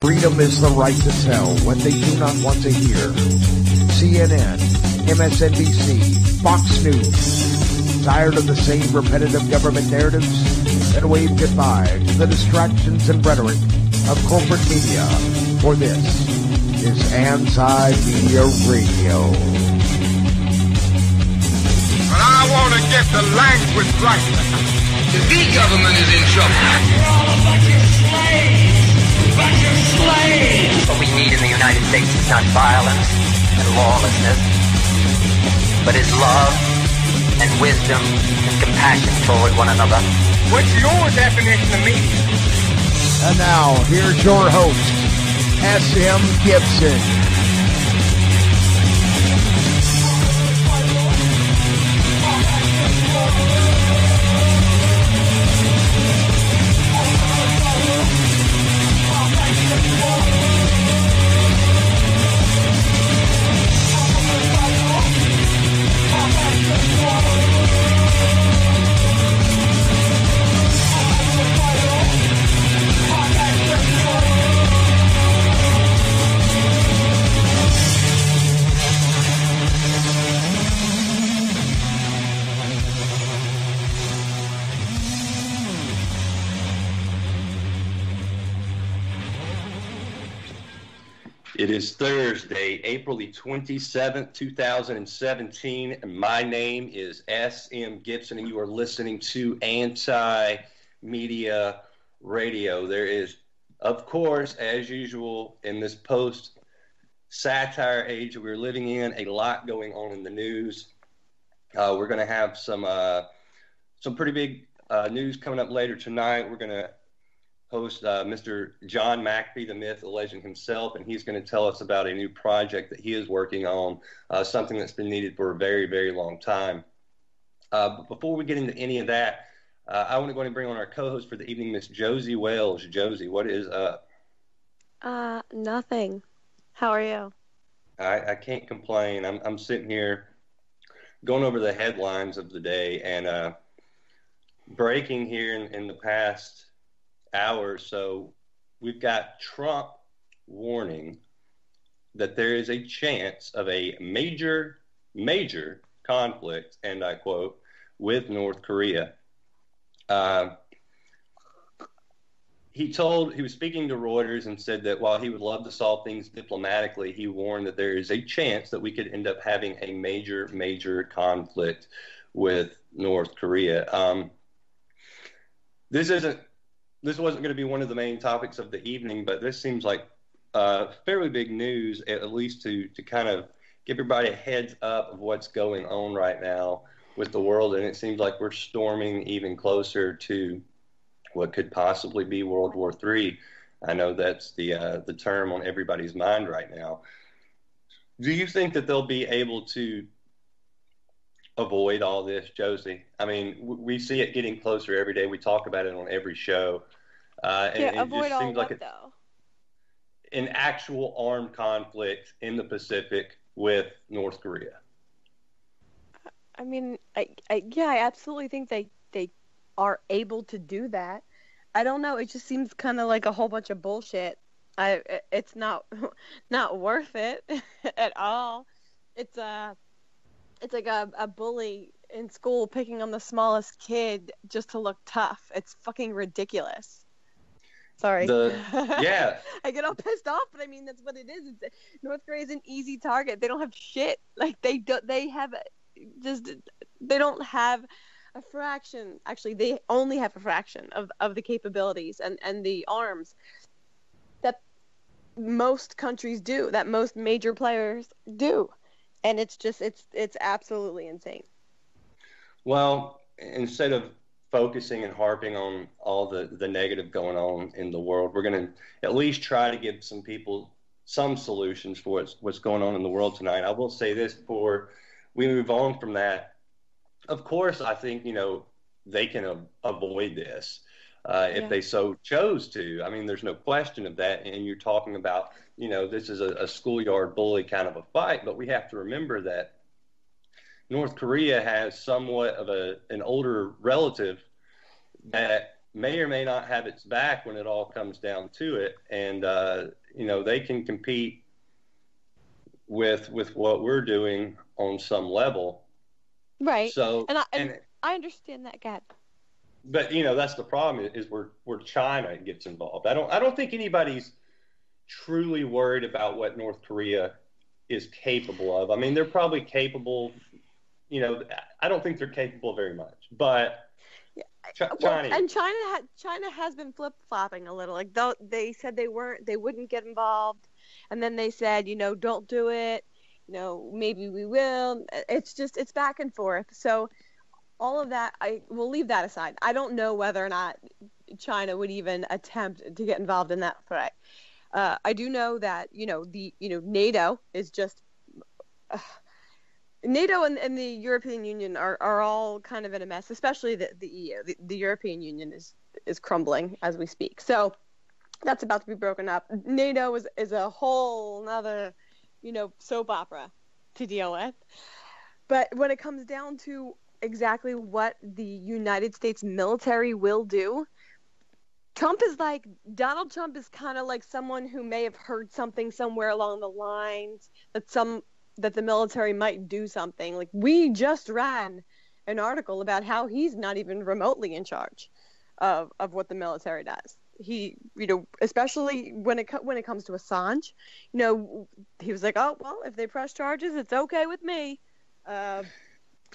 Freedom is the right to tell what they do not want to hear. CNN, MSNBC, Fox News. Tired of the same repetitive government narratives? Then wave goodbye to the distractions and rhetoric of corporate media. For this is Anti-Media Radio. But I want to get the language right. The government is in trouble. You're all a bunch of slaves. Bunch of slaves. What we need in the United States is not violence and lawlessness, but is love and wisdom and compassion toward one another. What's your definition of media? And now, here's your host, S.M. Gibson. It is Thursday, April the 27th, 2017, and my name is S.M. Gibson, and you are listening to Anti-Media Radio. There is, of course, as usual, in this post-satire age that we're living in, a lot going on in the news. We're going to have some pretty big news coming up later tonight. We're going to host Mr. John McAfee, the myth, the legend himself, and he's going to tell us about a new project that he is working on, something that's been needed for a very, very long time. But before we get into any of that, I want to go ahead and bring on our co-host for the evening, Miss Josie Wells. Josie, what is up? Nothing. How are you? I can't complain. I'm sitting here going over the headlines of the day, and breaking here in the past hour or so, we've got Trump warning that there is a chance of a major conflict, and I quote, with North Korea. He was speaking to Reuters and said that while he would love to solve things diplomatically, he warned that there is a chance that we could end up having a major conflict with North Korea. This wasn't going to be one of the main topics of the evening, but this seems like fairly big news, at least to kind of give everybody a heads up of what's going on right now with the world. And it seems like we're storming even closer to what could possibly be World War III. I know that's the term on everybody's mind right now. Do you think that they'll be able to avoid all this, Josie? I mean, we see it getting closer every day. We talk about it on every show. And avoid it just all seems like what, though? An actual armed conflict in the Pacific with North Korea. I mean, I absolutely think they are able to do that. I don't know. It just seems kind of like a whole bunch of bullshit. It's not worth it at all. It's like a bully in school picking on the smallest kid just to look tough. It's fucking ridiculous. Sorry. Yeah. I get all pissed off, but I mean that's what it is. North Korea is an easy target. They don't have shit. Like they don't have a fraction. Actually, they only have a fraction of the capabilities and the arms that most countries do, that most major players do. And it's absolutely insane. Well, instead of focusing and harping on all the negative going on in the world, we're going to at least try to give some people some solutions for what's going on in the world tonight. I will say this before we move on from that. Of course, I think, they can avoid this if they so chose to. I mean, there's no question of that. And you're talking about, this is a schoolyard bully kind of a fight, but we have to remember that North Korea has somewhat of an older relative that may or may not have its back when it all comes down to it, and they can compete with what we're doing on some level. Right. So and I understand that, God. But that's the problem is where China gets involved. I don't think anybody's truly worried about what North Korea is capable of. I mean, they're probably capable. I don't think they're capable very much, but China. And China has been flip flopping a little. Like they said they wouldn't get involved, and then they said don't do it. Maybe we will. It's back and forth. So all of that, I will leave that aside. I don't know whether or not China would even attempt to get involved in that fray. I do know that NATO is just NATO and the European Union are all kind of in a mess, especially the EU. The European Union is crumbling as we speak. So that's about to be broken up. NATO is a whole nother soap opera to deal with. But when it comes down to exactly what the United States military will do, Donald Trump is kind of like someone who may have heard something somewhere along the lines that the military might do something. Like, we just ran an article about how he's not even remotely in charge of what the military does. He, especially when it comes to Assange, he was like, oh, well, if they press charges, it's okay with me.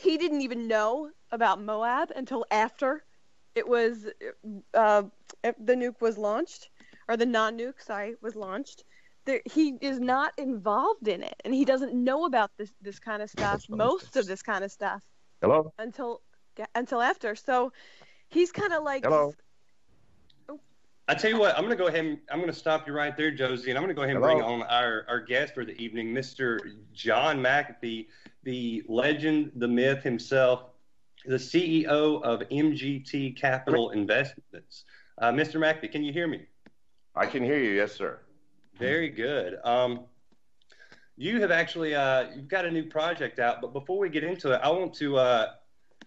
He didn't even know about Moab until after it was the nuke was launched, or the non-nuke, was launched. He is not involved in it, and he doesn't know about this kind of stuff, most of this kind of stuff. Hello? Until after. So he's kind of like... Hello? I tell you what, I'm going to stop you right there, Josie, and I'm going to go ahead and bring on our guest for the evening, Mr. John McAfee, the legend, the myth himself, the CEO of MGT Capital Investments. Mr. McAfee, can you hear me? I can hear you, yes, sir. Very good. You have actually, you've got a new project out, but before we get into it, I want to,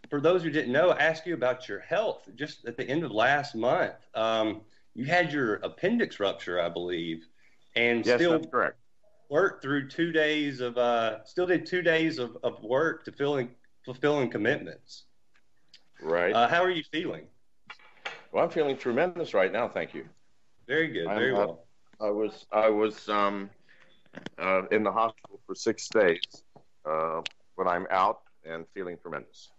for those who didn't know, ask you about your health. Just at the end of last month, you had your appendix rupture, I believe, and yes, still that's correct. Worked through 2 days of, still did 2 days of work to fulfilling commitments. Right. How are you feeling? Well, I'm feeling tremendous right now, thank you. Very good, very well. I was in the hospital for 6 days, but I'm out and feeling tremendous.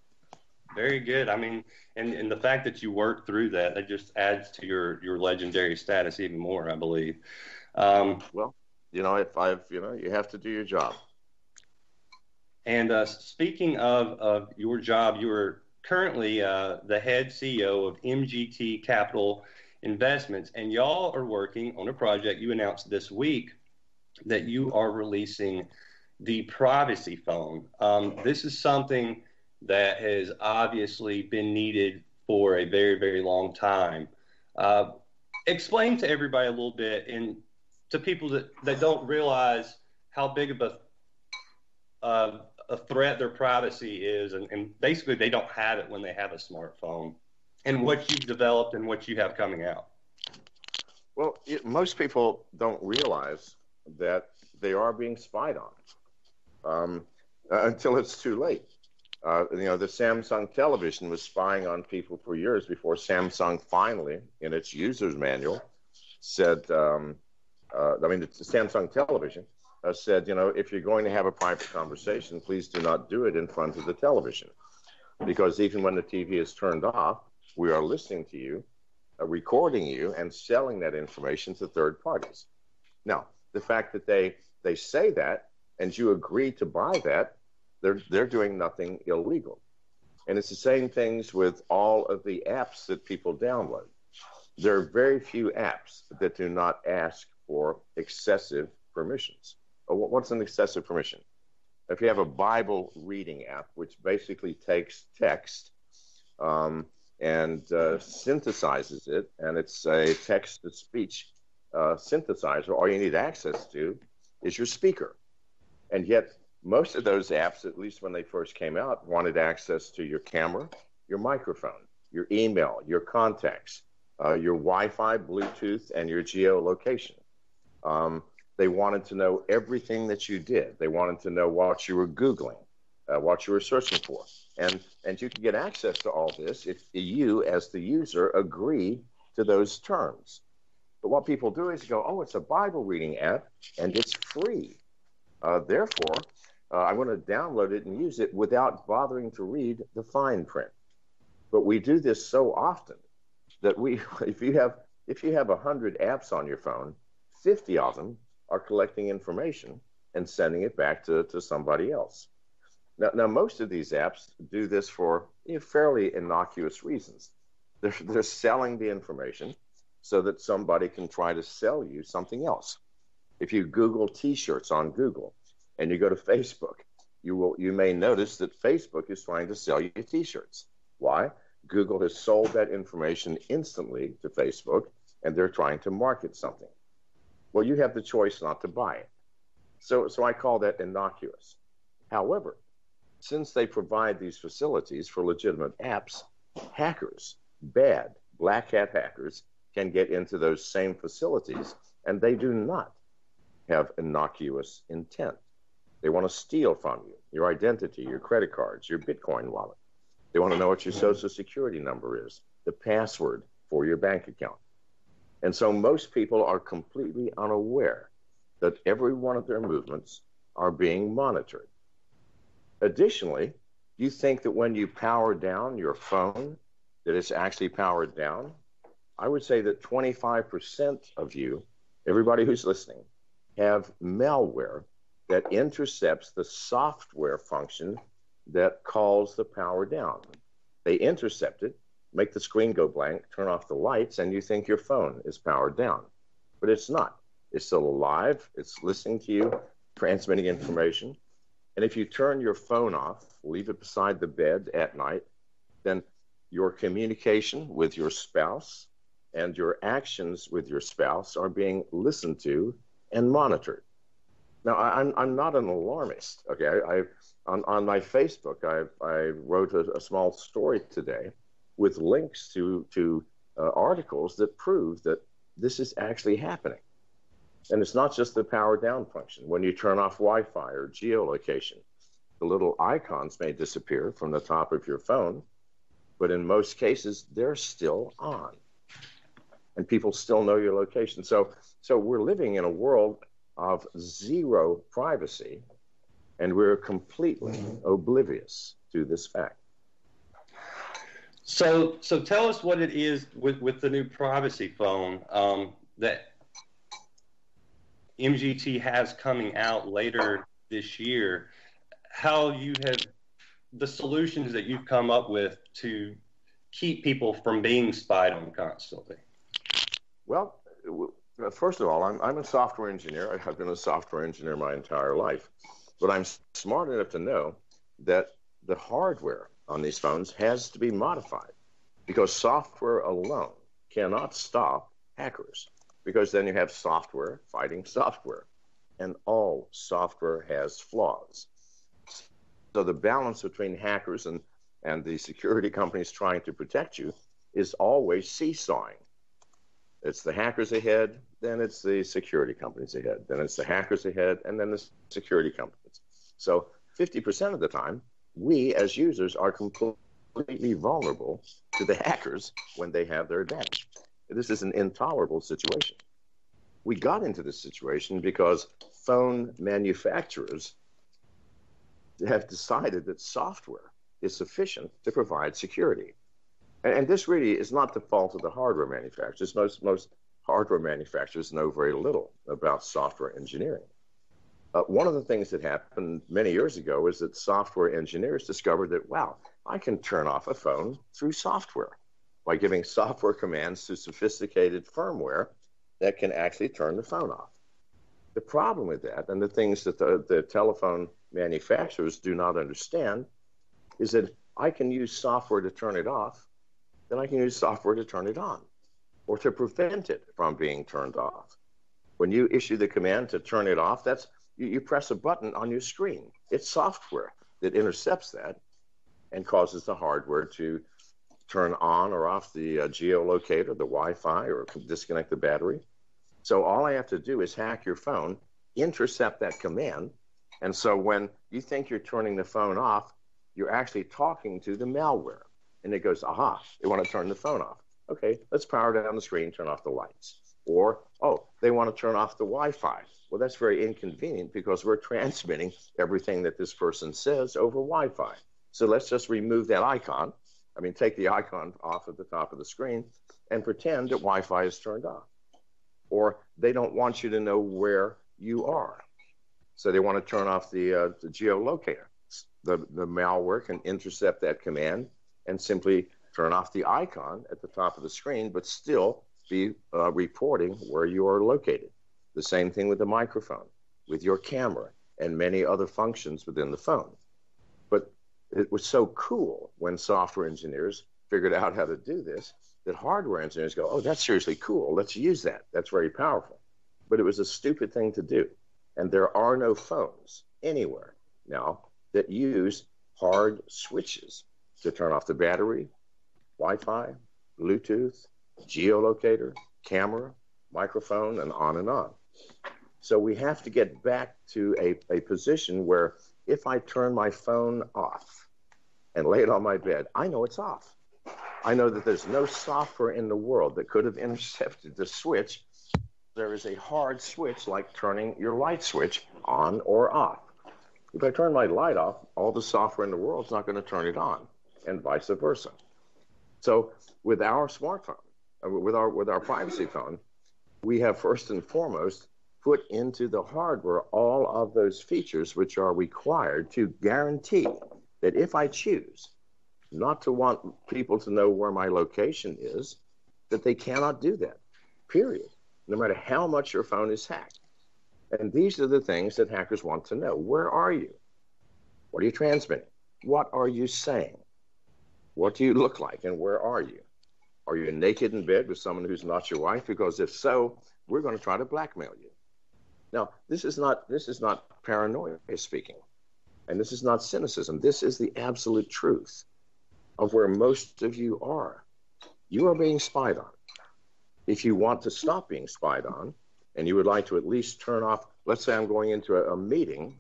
Very good. I mean, and the fact that you worked through that just adds to your legendary status even more, I believe. Well, you have to do your job. And speaking of your job, you are currently the head CEO of MGT Capital Investments, and y'all are working on a project you announced this week that you are releasing the privacy phone. This is something that has obviously been needed for a very, very long time. Explain to everybody a little bit, and to people that don't realize how big of a threat their privacy is, and basically they don't have it when they have a smartphone, and what you've developed and what you have coming out. Well, most people don't realize that they are being spied on until it's too late. The Samsung television was spying on people for years before Samsung finally, in its user's manual, said, the Samsung television said, if you're going to have a private conversation, please do not do it in front of the television. Because even when the TV is turned off, we are listening to you, recording you, and selling that information to third parties. Now, the fact that they say that, and you agree to buy that, they're doing nothing illegal. And it's the same things with all of the apps that people download. There are very few apps that do not ask for excessive permissions. What's an excessive permission? If you have a Bible reading app, which basically takes text and synthesizes it, and it's a text-to-speech synthesizer, all you need access to is your speaker. And yet, most of those apps, at least when they first came out, wanted access to your camera, your microphone, your email, your contacts, your Wi-Fi, Bluetooth, and your geolocation. They wanted to know everything that you did. They wanted to know what you were Googling, what you were searching for. And you can get access to all this if you, as the user, agree to those terms. But what people do is go, oh, it's a Bible reading app, and it's free. Therefore, I want to download it and use it without bothering to read the fine print. But we do this so often that if you have 100 apps on your phone, 50 of them are collecting information and sending it back to somebody else. Now, most of these apps do this for fairly innocuous reasons. They're selling the information so that somebody can try to sell you something else. If you Google T-shirts on Google and you go to Facebook, you may notice that Facebook is trying to sell you T-shirts. Why? Google has sold that information instantly to Facebook, and they're trying to market something. Well, you have the choice not to buy it. So I call that innocuous. However, since they provide these facilities for legitimate apps, hackers, bad black hat hackers, can get into those same facilities, and they do not have innocuous intent. They want to steal from you your identity, your credit cards, your Bitcoin wallet. They want to know what your social security number is, the password for your bank account. And so most people are completely unaware that every one of their movements are being monitored. Additionally, you think that when you power down your phone, that it's actually powered down? I would say that 25% of you, everybody who's listening, have malware that intercepts the software function that calls the power down. They intercept it, make the screen go blank, turn off the lights, and you think your phone is powered down. But it's not. It's still alive. It's listening to you, transmitting information. And if you turn your phone off, leave it beside the bed at night, then your communication with your spouse and your actions with your spouse are being listened to and monitored. Now, I'm not an alarmist. Okay, on my Facebook, I wrote a small story today with links to articles that prove that this is actually happening. And it's not just the power down function. When you turn off Wi-Fi or geolocation, the little icons may disappear from the top of your phone, but in most cases, they're still on. And people still know your location. So we're living in a world of zero privacy, and we're completely oblivious to this fact. So tell us what it is with the new privacy phone that MGT has coming out later this year, how you have the solutions that you've come up with to keep people from being spied on constantly. Well, first of all, I'm a software engineer. I've been a software engineer my entire life, but I'm smart enough to know that the hardware on these phones has to be modified, because software alone cannot stop hackers, because then you have software fighting software, and all software has flaws. So the balance between hackers and the security companies trying to protect you is always seesawing. It's the hackers ahead, then it's the security companies ahead, then it's the hackers ahead, and then the security companies. So 50% of the time, we as users are completely vulnerable to the hackers when they have their advantage. This is an intolerable situation. We got into this situation because phone manufacturers have decided that software is sufficient to provide security. And this really is not the fault of the hardware manufacturers. Most hardware manufacturers know very little about software engineering. One of the things that happened many years ago is that software engineers discovered that, wow, I can turn off a phone through software by giving software commands to sophisticated firmware that can actually turn the phone off. The problem with that, and the things that the telephone manufacturers do not understand, is that I can use software to turn it off, then I can use software to turn it on, or to prevent it from being turned off. When you issue the command to turn it off, you press a button on your screen. It's software that intercepts that and causes the hardware to turn on or off the geolocator, the Wi-Fi, or disconnect the battery. So all I have to do is hack your phone, intercept that command. And so when you think you're turning the phone off, you're actually talking to the malware. And it goes, aha, they want to turn the phone off. Okay, let's power down the screen, turn off the lights. Or, oh, they want to turn off the Wi-Fi. Well, that's very inconvenient because we're transmitting everything that this person says over Wi-Fi. So let's just remove that icon. Take the icon off at the top of the screen and pretend that Wi-Fi is turned off. Or they don't want you to know where you are. So they want to turn off the geolocator. The malware can intercept that command and simply turn off the icon at the top of the screen, but still be reporting where you are located. The same thing with the microphone, with your camera, and many other functions within the phone. But it was so cool when software engineers figured out how to do this that hardware engineers go, oh, that's seriously cool. Let's use that. That's very powerful. But it was a stupid thing to do. And there are no phones anywhere now that use hard switches to turn off the battery, Wi-Fi, Bluetooth, geolocator, camera, microphone, and on and on. So we have to get back to a position where if I turn my phone off and lay it on my bed, I know it's off. I know that there's no software in the world that could have intercepted the switch. There is a hard switch like turning your light switch on or off. If I turn my light off, all the software in the world is not going to turn it on, and vice versa. So with our smartphone, with our privacy phone, we have first and foremost put into the hardware all of those features which are required to guarantee that if I choose not to want people to know where my location is, that they cannot do that, period, no matter how much your phone is hacked. And these are the things that hackers want to know. Where are you? What are you transmitting? What are you saying? What do you look like, and where are you? Are you naked in bed with someone who's not your wife? Because if so, we're going to try to blackmail you. Now, this is not paranoia speaking, and this is not cynicism. This is the absolute truth of where most of you are. You are being spied on. If you want to stop being spied on, and you would like to at least turn off, let's say I'm going into a meeting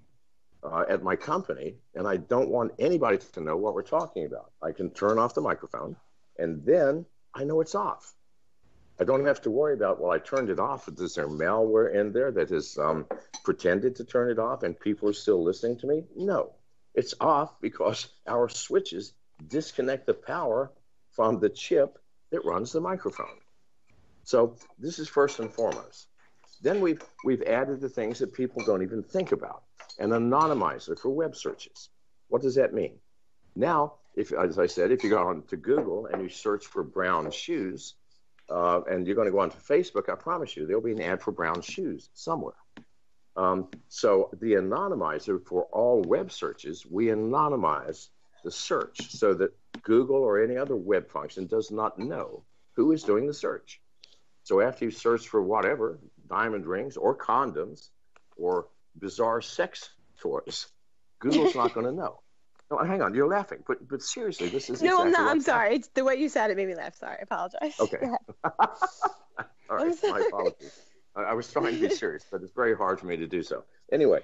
at my company, and I don't want anybody to know what we're talking about. I can turn off the microphone, and then I know it's off. I don't have to worry about, well, I turned it off. Is there malware in there that has pretended to turn it off and people are still listening to me? No, it's off because our switches disconnect the power from the chip that runs the microphone. So this is first and foremost. Then we've added the things that people don't even think about. An anonymizer for web searches. What does that mean? Now, as I said, if you go on to Google and you search for brown shoes, and you're going to go onto Facebook, I promise you, there'll be an ad for brown shoes somewhere. So the anonymizer for all web searches, we anonymize the search so that Google or any other web function does not know who is doing the search. So after you search for whatever, diamond rings or condoms or bizarre sex toys, Google's not going to know. No, hang on, you're laughing, but seriously, this is no, exactly I'm not. I'm what's sorry. happening. It's the way you said it made me laugh. Sorry, I apologize. Okay. All right, my apologies. I was trying to be serious, but it's very hard for me to do so. Anyway,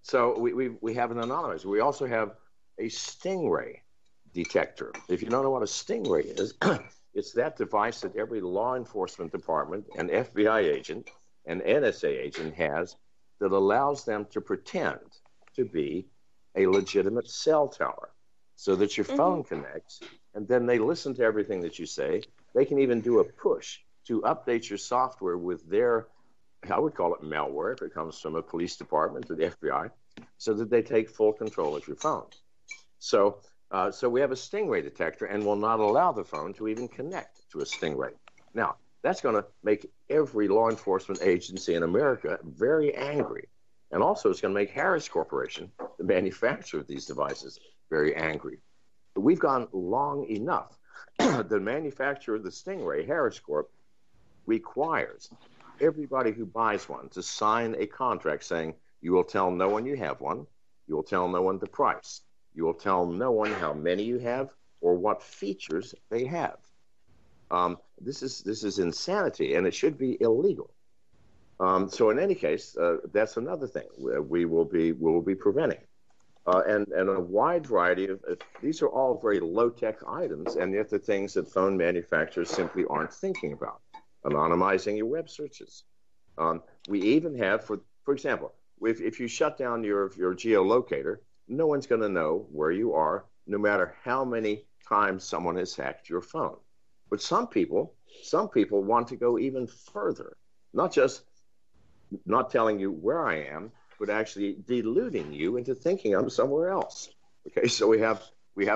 so we have an anonymizer. We also have a stingray detector. If you don't know what a stingray is, it's that device that every law enforcement department and FBI agent and NSA agent has that allows them to pretend to be a legitimate cell tower so that your phone connects, and then they listen to everything that you say. They can even do a push to update your software with their, I would call it malware if it comes from a police department to the FBI, so that they take full control of your phone. So we have a stingray detector and will not allow the phone to even connect to a stingray. Now, that's going to make every law enforcement agency in America very angry. And also it's going to make Harris Corporation, the manufacturer of these devices, very angry. But we've gone long enough. The manufacturer of the Stingray, Harris Corp, requires everybody who buys one to sign a contract saying you will tell no one you have one, you will tell no one the price, you will tell no one how many you have, or what features they have. This is insanity, and it should be illegal. So in any case, that's another thing we will be preventing. And a wide variety of these are all very low-tech items, and yet the things that phone manufacturers simply aren't thinking about. Anonymizing your web searches. We even have, for example, if you shut down your geolocator, no one's going to know where you are, no matter how many times someone has hacked your phone. But some people want to go even further, not just not telling you where I am, but actually deluding you into thinking I'm somewhere else. Okay, so we have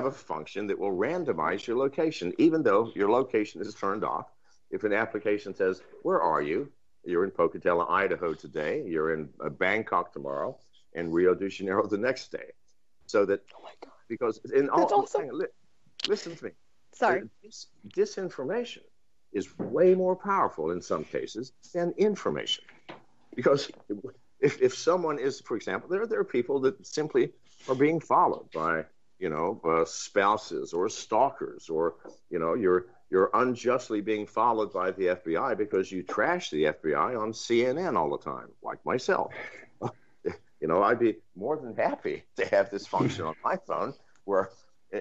a function that will randomize your location, even though your location is turned off. If an application says, where are you? You're in Pocatello, Idaho today, you're in Bangkok tomorrow, and Rio de Janeiro the next day. So that, oh my God. Because in all, awesome. Listen to me. Sorry. Disinformation is way more powerful in some cases than information. Because if someone is, for example, there are people that simply are being followed by, spouses or stalkers, or, you're unjustly being followed by the FBI because you trash the FBI on CNN all the time, like myself. I'd be more than happy to have this function on my phone where,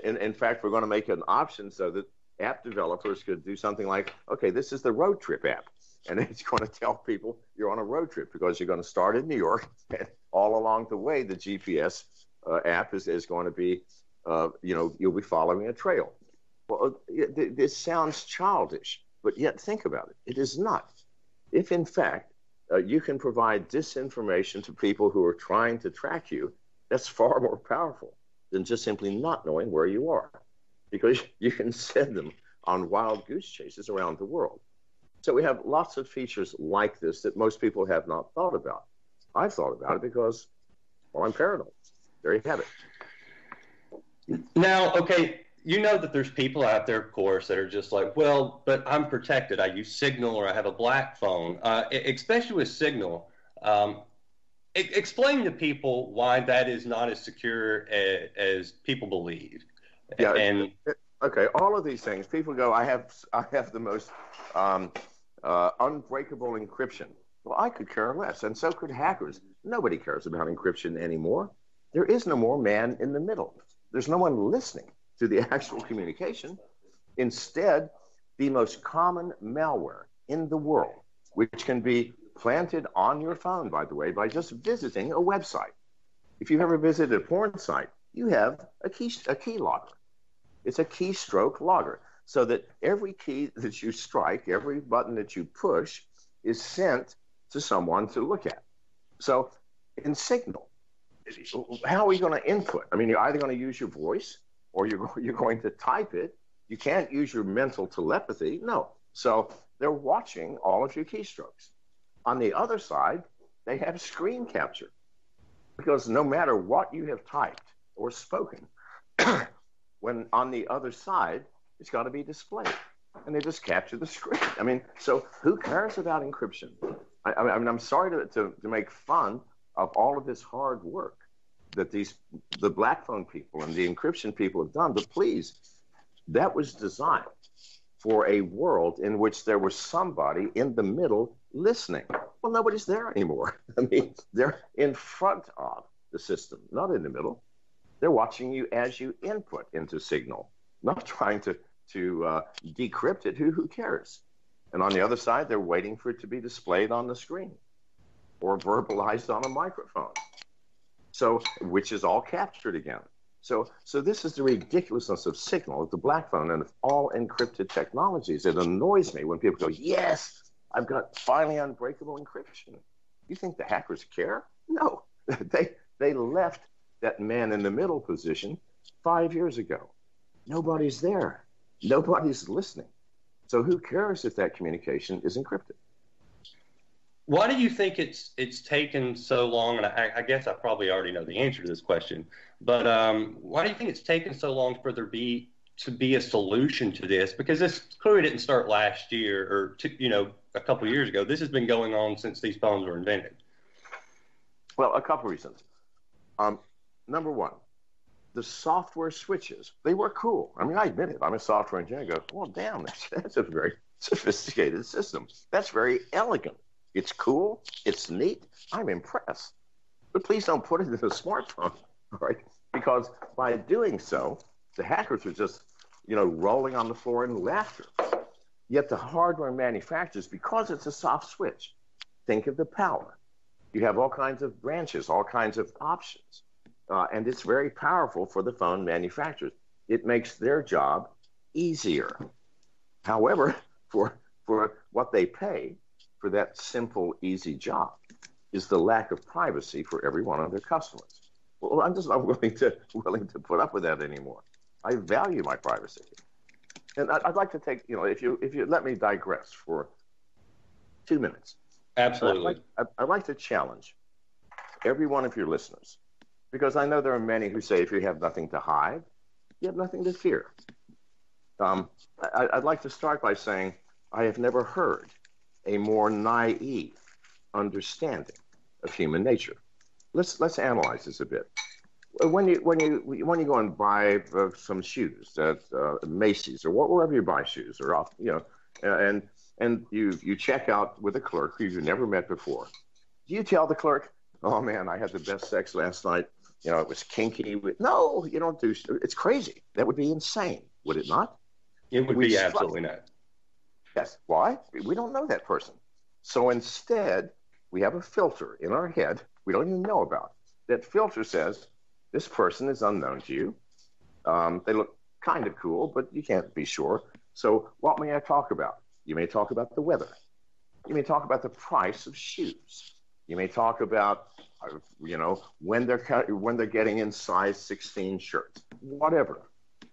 in fact, we're going to make an option so that app developers could do something like, okay, this is the road trip app. And it's going to tell people you're on a road trip because you're going to start in New York, and all along the way, the GPS app is going to be, you'll be following a trail. Well, this sounds childish, but yet think about it. It is not. If, in fact, you can provide disinformation to people who are trying to track you, that's far more powerful than just simply not knowing where you are, because you can send them on wild goose chases around the world. So we have lots of features like this that most people have not thought about. I've thought about it because, well, I'm paranoid. There you have it. Now, okay, you know that there's people out there, of course, that are just like, well, but I'm protected. I use Signal or I have a black phone, especially with Signal. Explain to people why that is not as secure as people believe. Yeah. And okay, all of these things, people go, I have the most unbreakable encryption. Well, I could care less, and so could hackers. Nobody cares about encryption anymore. There is no more man in the middle. There's no one listening to the actual communication. Instead, the most common malware in the world, which can be planted on your phone, by the way, by just visiting a website. If you've ever visited a porn site, you have a key logger. It's a keystroke logger, so that every key that you strike, every button that you push, is sent to someone to look at. So in Signal, how are we going to input? I mean, you're either going to use your voice or you're going to type it. You can't use your mental telepathy. No. So they're watching all of your keystrokes. On the other side, they have screen capture, because no matter what you have typed or spoken, when on the other side, it's got to be displayed, and they just capture the screen. I mean, so who cares about encryption? I mean, I'm sorry to make fun of all of this hard work that the black phone people and the encryption people have done, but please, that was designed for a world in which there was somebody in the middle listening. Well, nobody's there anymore. I mean, they're in front of the system, not in the middle. They're watching you as you input into Signal, not trying to decrypt it. Who cares? And on the other side, they're waiting for it to be displayed on the screen or verbalized on a microphone. So, which is all captured again. So this is the ridiculousness of Signal, of the black phone, and of all encrypted technologies. It annoys me when people go, yes, I've got finally unbreakable encryption. You think the hackers care? No. They left that man in the middle position 5 years ago. Nobody's there. Nobody's listening. So who cares if that communication is encrypted? Why do you think it's taken so long? And I guess I probably already know the answer to this question, but why do you think it's taken so long for there to be a solution to this? Because this clearly didn't start last year or a couple of years ago. This has been going on since these phones were invented. Well, a couple reasons. Number one, the software switches, they were cool. I mean, I admit it. I'm a software engineer. I go, well, damn, that's a very sophisticated system. That's very elegant. It's cool. It's neat. I'm impressed. But please don't put it in a smartphone, all right? Because by doing so, the hackers are just, rolling on the floor in laughter. Yet the hardware manufacturers, because it's a soft switch, think of the power. You have all kinds of branches, all kinds of options. And it's very powerful for the phone manufacturers. It makes their job easier. However, for what they pay for that simple, easy job is the lack of privacy for every one of their customers. Well, I'm just not willing to put up with that anymore. I value my privacy. And I'd like to take, if you let me digress for 2 minutes. Absolutely. I'd like to challenge every one of your listeners, because I know there are many who say if you have nothing to hide, you have nothing to fear. I'd like to start by saying I have never heard a more naive understanding of human nature. Let's analyze this a bit. When you go and buy some shoes at Macy's or wherever you buy shoes, or off, and you check out with a clerk who you've never met before, do you tell the clerk, "Oh man, I had the best sex last night. It was kinky"? No, you don't do. It's crazy. That would be insane, would it not? It would be absolutely not. Yes. Why? We don't know that person. So instead, we have a filter in our head we don't even know about. That filter says, this person is unknown to you. They look kind of cool, but you can't be sure. So what may I talk about? You may talk about the weather. You may talk about the price of shoes. You may talk about, when they're getting in size 16 shirts, whatever.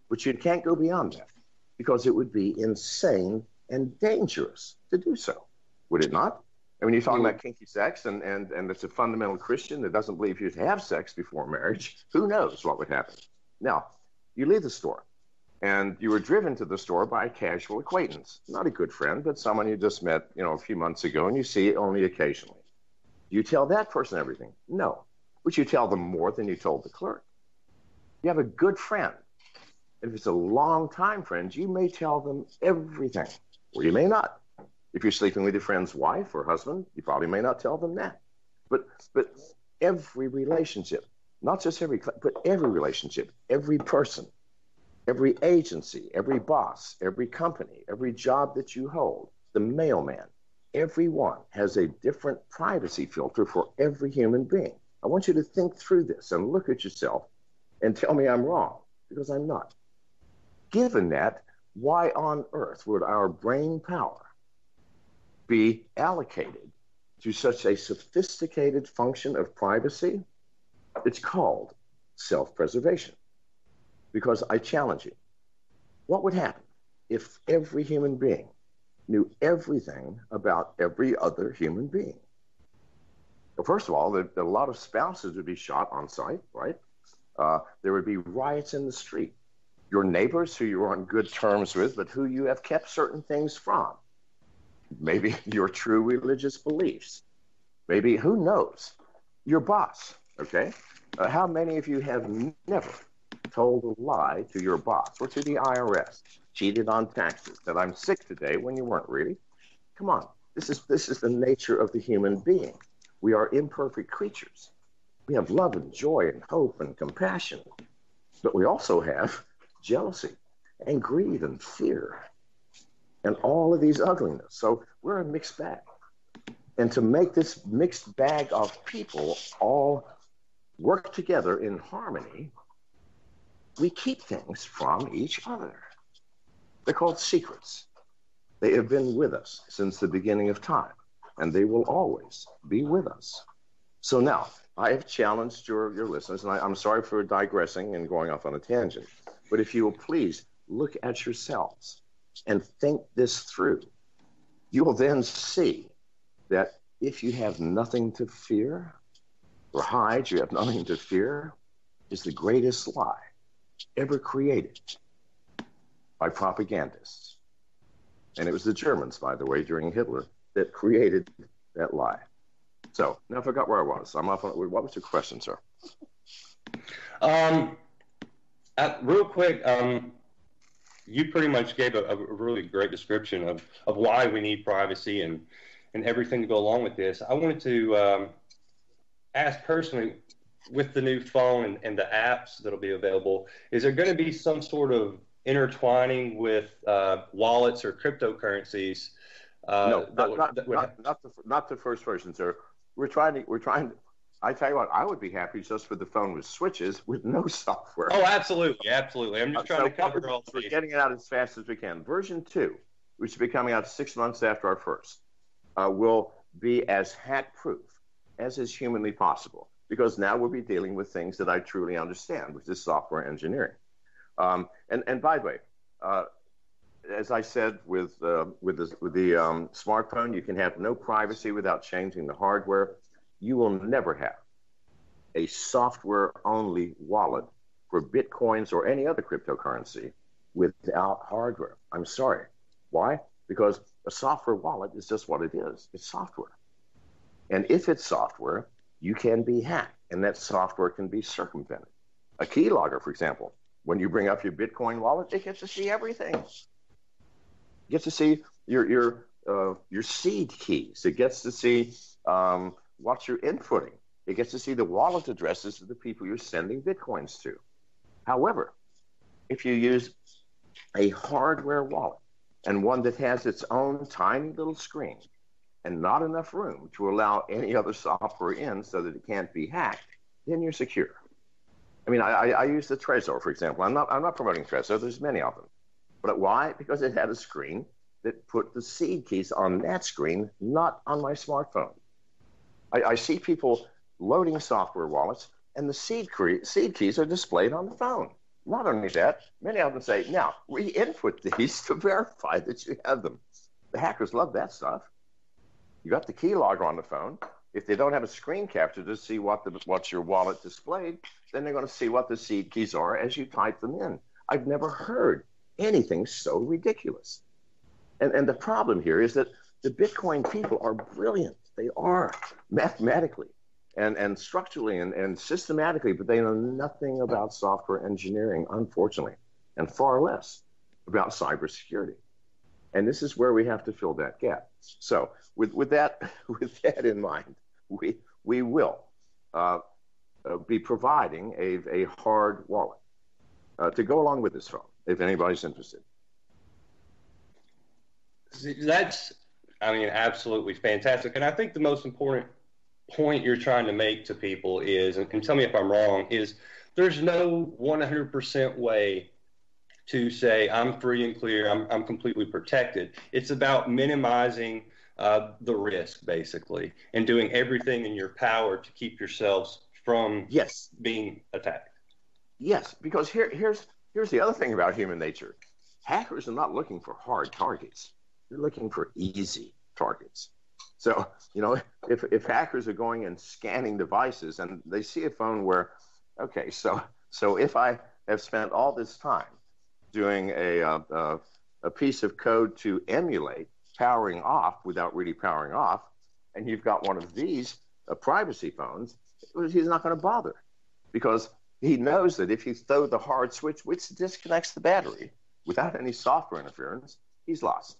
But you can't go beyond that, because it would be insane and dangerous to do so, would it not? I mean, you're talking about kinky sex, and it's a fundamental Christian that doesn't believe you should have sex before marriage. Who knows what would happen? Now, you leave the store, and you were driven to the store by a casual acquaintance. Not a good friend, but someone you just met, a few months ago, and you see only occasionally. Do you tell that person everything? No. Would you tell them more than you told the clerk? You have a good friend. If it's a long-time friend, you may tell them everything, or you may not. If you're sleeping with your friend's wife or husband, you probably may not tell them that. But every relationship, not just but every relationship, every person, every agency, every boss, every company, every job that you hold, the mailman, everyone has a different privacy filter for every human being. I want you to think through this and look at yourself and tell me I'm wrong, because I'm not. Given that, why on earth would our brain power be allocated to such a sophisticated function of privacy? It's called self-preservation. Because I challenge you, what would happen if every human being knew everything about every other human being? Well, first of all, a lot of spouses would be shot on sight, right? There would be riots in the street. Your neighbors who you're on good terms with, but who you have kept certain things from. Maybe your true religious beliefs. Maybe, who knows, your boss, okay? How many of you have never told a lie to your boss or to the IRS, cheated on taxes, that I'm sick today when you weren't really? Come on, this is the nature of the human being. We are imperfect creatures. We have love and joy and hope and compassion, but we also have jealousy and greed and fear and all of these ugliness. So we're a mixed bag. And to make this mixed bag of people all work together in harmony, we keep things from each other. They're called secrets. They have been with us since the beginning of time, and they will always be with us. So now, I have challenged your listeners, and I'm sorry for digressing and going off on a tangent, but if you will please look at yourselves and think this through, you will then see that if you have nothing to fear or hide, you have nothing to fear, is the greatest lie ever created by propagandists. And it was the Germans, by the way, during Hitler, that created that lie. So now I forgot where I was. I'm off on, what was your question, sir? Real quick, you pretty much gave a really great description of why we need privacy and everything to go along with this. I wanted to ask personally, with the new phone and the apps that'll be available, is there going to be some sort of intertwining with wallets or cryptocurrencies? No, not the first version, sir. We're trying to. I tell you what, I would be happy just for the phone with switches with no software. Oh, absolutely. I'm just trying to cover all We're getting it out as fast as we can. Version 2, which will be coming out 6 months after our first, will be as hack-proof as is humanly possible, because now we'll be dealing with things that I truly understand, which is software engineering. And by the way, as I said, with the smartphone, you can have no privacy without changing the hardware. You will never have a software-only wallet for Bitcoins or any other cryptocurrency without hardware. I'm sorry. Why? Because a software wallet is just what it is. It's software. And if it's software, you can be hacked, and that software can be circumvented. A keylogger, for example, when you bring up your Bitcoin wallet, it gets to see everything. It gets to see your seed keys. It gets to see what you're inputting. It gets to see the wallet addresses of the people you're sending Bitcoins to. However, if you use a hardware wallet and one that has its own tiny little screen and not enough room to allow any other software in so that it can't be hacked, then you're secure. I mean, I use the Trezor, for example. I'm not promoting Trezor. There's many of them. But why? Because it had a screen that put the seed keys on that screen, not on my smartphone. I see people loading software wallets, and the seed keys are displayed on the phone. Not only that, many of them say, now, re-input these to verify that you have them. The hackers love that stuff. You got the keylogger on the phone. If they don't have a screen capture to see what your wallet displayed, then they're going to see what the seed keys are as you type them in. I've never heard anything so ridiculous. And the problem here is that the Bitcoin people are brilliant. They are mathematically and structurally and systematically, but they know nothing about software engineering, unfortunately, and far less about cybersecurity. And this is where we have to fill that gap. So with that in mind, we will be providing a hard wallet to go along with this phone, if anybody's interested. That's, absolutely fantastic. And I think the most important point you're trying to make to people is, and tell me if I'm wrong, is there's no 100% way to say I'm free and clear, I'm completely protected. It's about minimizing the risk, basically, and doing everything in your power to keep yourselves from being attacked. Yes, because here's the other thing about human nature. Hackers are not looking for hard targets. They're looking for easy targets. So, if hackers are going and scanning devices and they see a phone where, okay, so if I have spent all this time doing a piece of code to emulate powering off without really powering off, and you've got one of these privacy phones, he's not going to bother, because he knows that if you throw the hard switch, which disconnects the battery without any software interference, he's lost.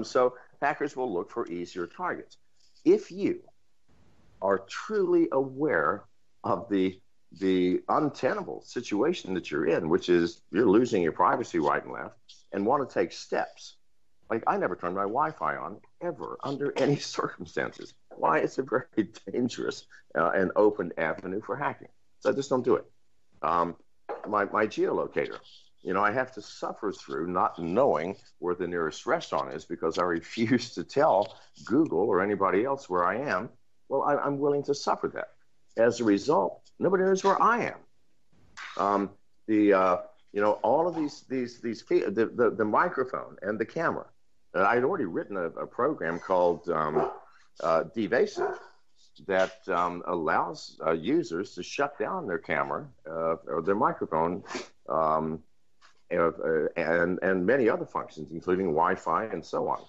So hackers will look for easier targets. If you are truly aware of the untenable situation that you're in, which is you're losing your privacy right and left, and want to take steps, like I never turn my Wi-Fi on ever under any circumstances. Why? It's a very dangerous and open avenue for hacking. So I just don't do it. My geolocator, I have to suffer through not knowing where the nearest restaurant is because I refuse to tell Google or anybody else where I am. Well, I'm willing to suffer that. As a result, nobody knows where I am. All of these the microphone and the camera. I'd already written a program called Devasive that allows users to shut down their camera or their microphone and many other functions, including Wi-Fi and so on.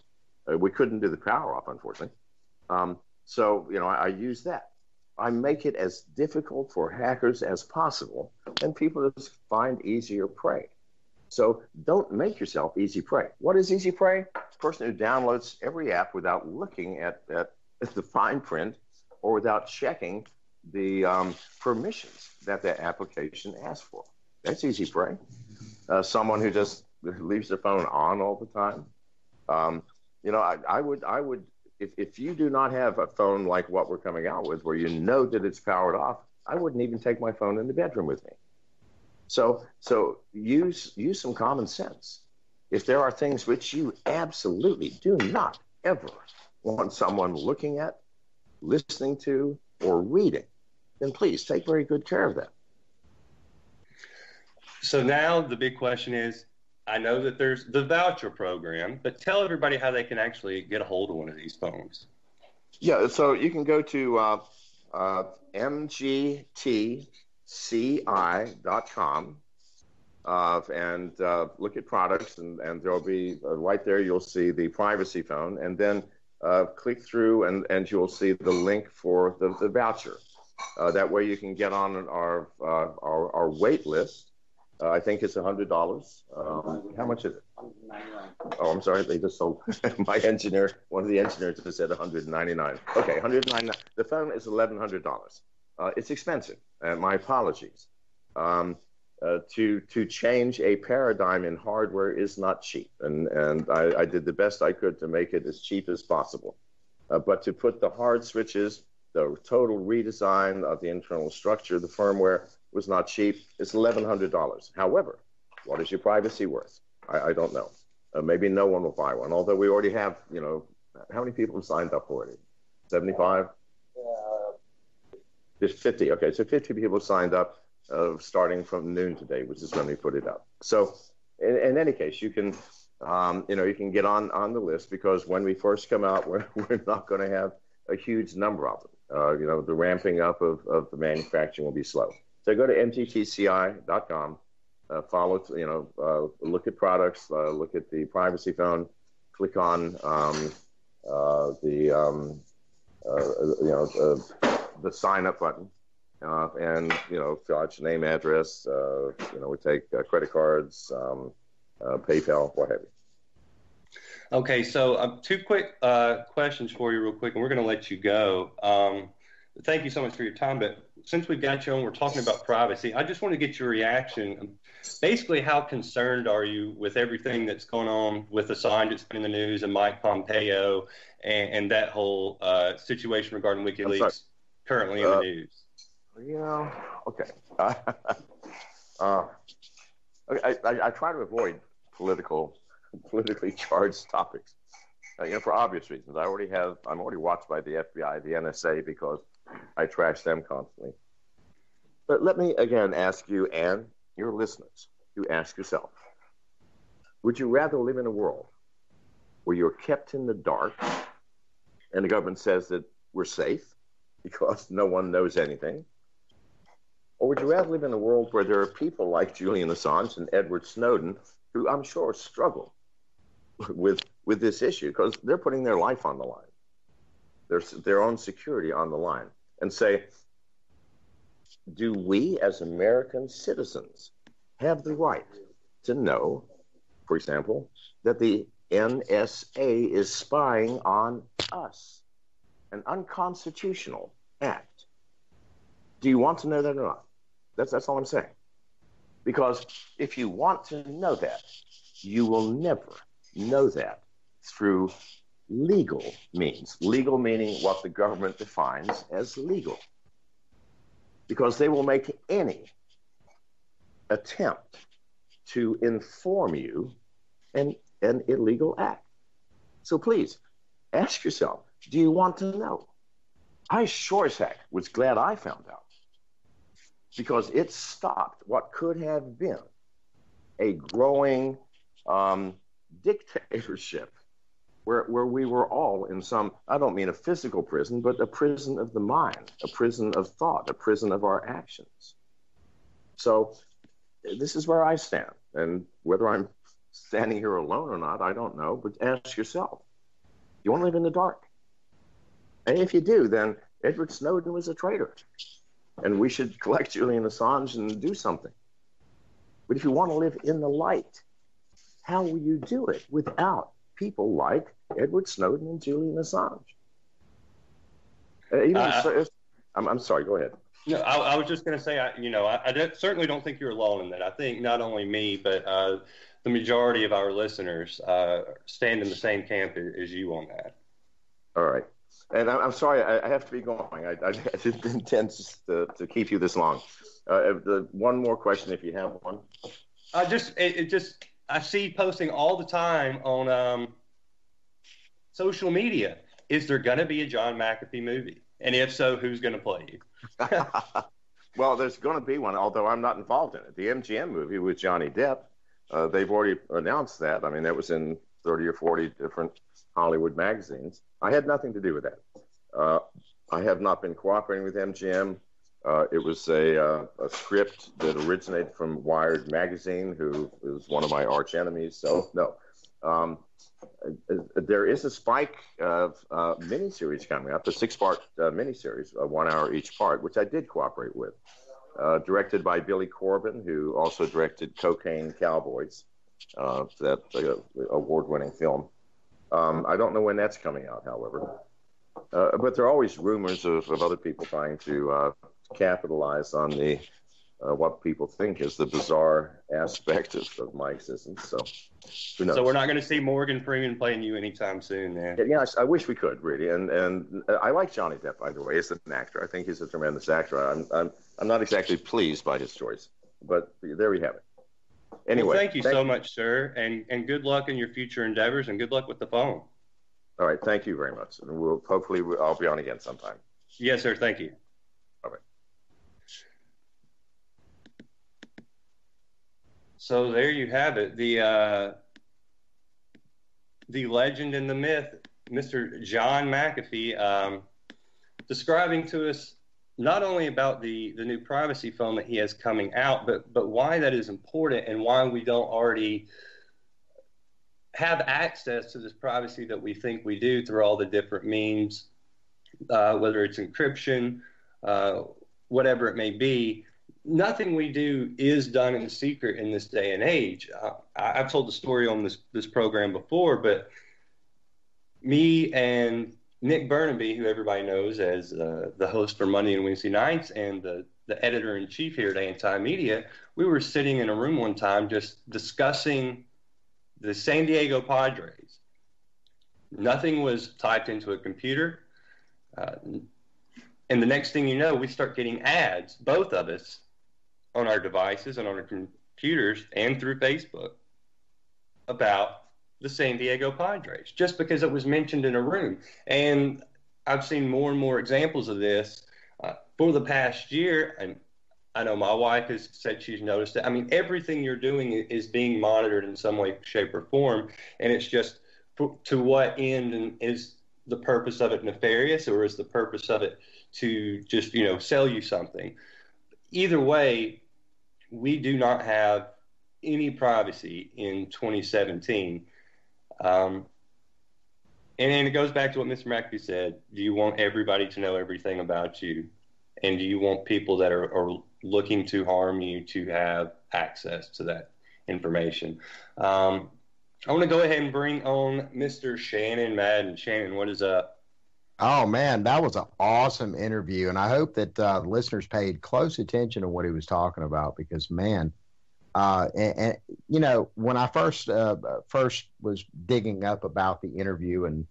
We couldn't do the power off, unfortunately. So I use that. I make it as difficult for hackers as possible, and people just find easier prey. So don't make yourself easy prey. What is easy prey? The person who downloads every app without looking at the fine print or without checking the permissions that the application asks for. That's easy prey. Someone who just leaves their phone on all the time. I would, if you do not have a phone like what we're coming out with, where you know that it's powered off, I wouldn't even take my phone in the bedroom with me. So use some common sense. If there are things which you absolutely do not ever want someone looking at, listening to, or reading, then please take very good care of that. So now the big question is, I know that there's the voucher program, but tell everybody how they can actually get a hold of one of these phones. Yeah, so you can go to mgtci.com and look at products, and there'll be right there you'll see the privacy phone, and then click through and you'll see the link for the voucher. That way you can get on our wait list. I think it's $100. How much is it? $199. Oh, I'm sorry. They just sold my engineer. One of the engineers just said $199. Okay, $199. The phone is $1,100. It's expensive. My apologies. To change a paradigm in hardware is not cheap, and I did the best I could to make it as cheap as possible. But to put the hard switches, the total redesign of the internal structure, the firmware, was not cheap. It's $1,100. However, what is your privacy worth? I don't know. Maybe no one will buy one, although we already have, how many people have signed up for it? 75? 50. Okay, so 50 people signed up starting from noon today, which is when we put it up. So in any case, you can, you can get on the list, because when we first come out, we're not going to have a huge number of them. The ramping up of the manufacturing will be slow. So go to mgtci.com, follow, look at products, look at the privacy phone, click on the sign up button, and fill out your name, address. We take credit cards, PayPal, what have you. Okay, so two quick questions for you real quick, and we're going to let you go. Thank you so much for your time, but since we've got you on, we're talking about privacy. I just want to get your reaction. Basically, how concerned are you with everything that's going on with Assange that's been in the news, and Mike Pompeo, and that whole situation regarding WikiLeaks currently in the news? Okay. I try to avoid politically charged topics, for obvious reasons. I'm already watched by the FBI, the NSA, because I trash them constantly. But let me again ask you and your listeners, you ask yourself, would you rather live in a world where you're kept in the dark and the government says that we're safe because no one knows anything? Or would you rather live in a world where there are people like Julian Assange and Edward Snowden who I'm sure struggle with this issue because they're putting their life on the line, their own security on the line, and say, do we as American citizens have the right to know, for example, that the NSA is spying on us? An unconstitutional act. Do you want to know that or not? That's all I'm saying. Because if you want to know that, you will never know that through legal means. Legal meaning what the government defines as legal. Because they will make any attempt to inform you an illegal act. So please, ask yourself, do you want to know? I sure as heck was glad I found out, because it stopped what could have been a growing dictatorship where we were all in some, I don't mean a physical prison, but a prison of the mind, a prison of thought, a prison of our actions. So this is where I stand. And whether I'm standing here alone or not, I don't know, but ask yourself, you want to live in the dark? And if you do, then Edward Snowden was a traitor. And we should collect Julian Assange and do something. But if you want to live in the light, how will you do it without people like Edward Snowden and Julian Assange? I'm sorry, go ahead. No, I was just going to say, I certainly don't think you're alone in that. I think not only me, but the majority of our listeners stand in the same camp as you on that. All right. And I'm sorry, I have to be going. I didn't intend to keep you this long. One more question, if you have one. I see posting all the time on social media. Is there going to be a John McAfee movie? And if so, who's going to play you? Well, there's going to be one, although I'm not involved in it. The MGM movie with Johnny Depp, they've already announced that. I mean, that was in 30 or 40 different Hollywood magazines. I had nothing to do with that. I have not been cooperating with MGM. It was a script that originated from Wired magazine, who is one of my arch enemies. So, no. There is a Spike miniseries coming up, a 6-part miniseries, 1 hour each part, which I did cooperate with. Directed by Billy Corben, who also directed Cocaine Cowboys, that award-winning film. I don't know when that's coming out, however. But there are always rumors of other people trying to capitalize on the what people think is the bizarre aspect of my existence. So, who knows? So we're not going to see Morgan Freeman playing you anytime soon, man. Yeah, I wish we could, really. And I like Johnny Depp, by the way, as an actor. I think he's a tremendous actor. I'm not exactly pleased by his choice, but there we have it. Anyway, well, thank you so much, sir, and good luck in your future endeavors, and good luck with the phone. All right, thank you very much, and I'll be on again sometime. Yes, sir. Thank you. All right. So there you have it, the legend and the myth, Mr. John McAfee, describing to us not only about the new privacy phone that he has coming out, but why that is important and why we don't already have access to this privacy that we think we do through all the different means, whether it's encryption, whatever it may be. Nothing we do is done in secret in this day and age. I've told the story on this program before, but me and Nick Burnaby, who everybody knows as the host for Monday and Wednesday nights and the editor-in-chief here at Anti-Media, we were sitting in a room one time just discussing the San Diego Padres. Nothing was typed into a computer. And the next thing you know, we start getting ads, both of us, on our devices and on our computers and through Facebook about the San Diego Padres, just because it was mentioned in a room. And I've seen more and more examples of this for the past year. And I know my wife has said she's noticed it. I mean, everything you're doing is being monitored in some way, shape, or form. And it's just to what end, and is the purpose of it nefarious, or is the purpose of it to just, sell you something? Either way, we do not have any privacy in 2017. And it goes back to what Mr. McAfee said. Do you want everybody to know everything about you? And do you want people that are looking to harm you to have access to that information? I want to go ahead and bring on Mr. Shannon Madden. Shannon, what is up? Oh, man, that was an awesome interview. And I hope that listeners paid close attention to what he was talking about, because, man, when I first was digging up about the interview, and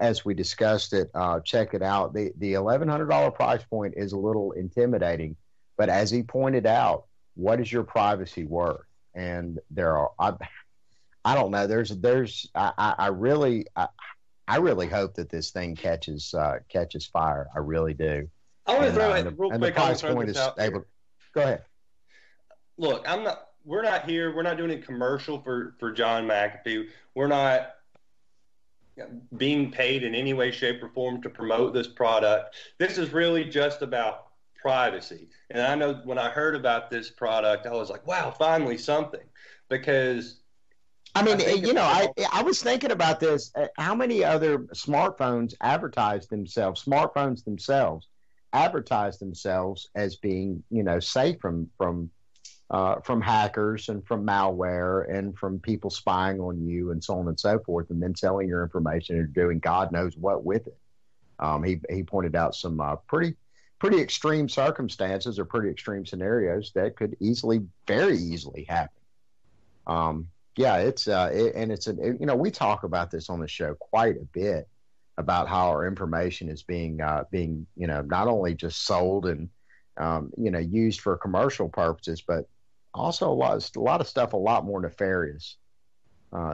as we discussed it, check it out. The $1,100 price point is a little intimidating, but as he pointed out, what is your privacy worth? And there are, I don't know. I really hope that this thing catches fire. I really do. I want to throw it real quick. The price point is able. Go ahead. Look, we're not here. We're not doing a commercial for John McAfee. We're not being paid in any way, shape, or form to promote this product. This is really just about privacy. And I know when I heard about this product, I was like, wow, finally something. Because I mean, I was thinking about this. How many other smartphones advertise themselves as being, safe from hackers and from malware and from people spying on you and so on and so forth, and then selling your information and doing God knows what with it. He pointed out some pretty extreme circumstances or pretty extreme scenarios that could very easily happen. We talk about this on the show quite a bit about how our information is being not only just sold and used for commercial purposes, but also a lot of stuff a lot more nefarious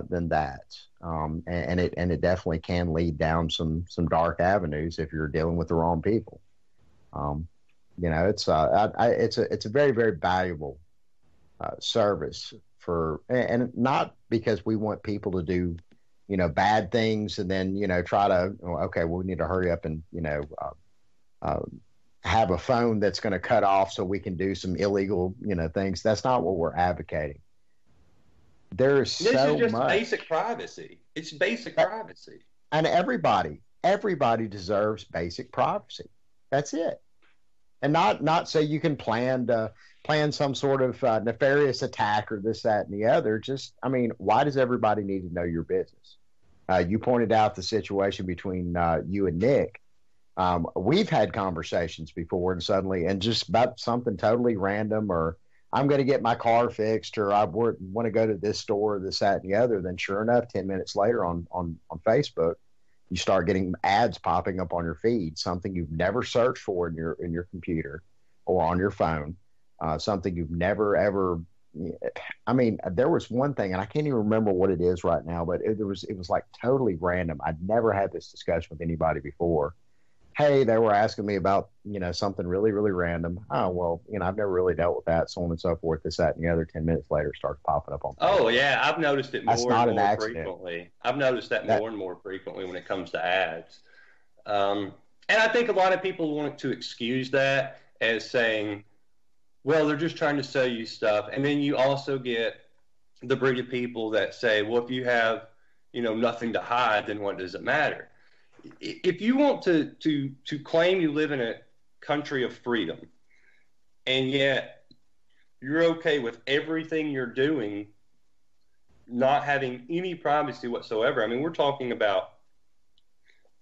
than that. And it definitely can lead down some dark avenues if you're dealing with the wrong people. It's a very, very valuable service and not because we want people to do, bad things and then, try to, we need to hurry up and, have a phone that's going to cut off so we can do some illegal, things. That's not what we're advocating. There's so much. This is just basic privacy. It's basic privacy. And everybody deserves basic privacy. That's it. And not so you can plan some sort of nefarious attack or this, that, and the other. Why does everybody need to know your business? You pointed out the situation between you and Nick. We've had conversations before and just about something totally random, or I'm going to get my car fixed, or I want to go to this store, or this, that, and the other. Then sure enough, 10 minutes later on Facebook, you start getting ads popping up on your feed, something you've never searched for in your computer or on your phone, something you've never ever. There was one thing, and I can't even remember what it is right now, but it was like totally random. I'd never had this discussion with anybody before. Hey, they were asking me about, something really, really random. Oh, well, I've never really dealt with that, so on and so forth, this, that, and the other. 10 minutes later, starts popping up on Facebook. Oh, yeah, I've noticed it more and more frequently. I've noticed that more and more frequently when it comes to ads. And I think a lot of people want to excuse that as saying, well, they're just trying to sell you stuff. And then you also get the breed of people that say, well, if you have, nothing to hide, then what does it matter? If you want to claim you live in a country of freedom, and yet you're okay with everything you're doing not having any privacy whatsoever. We're talking about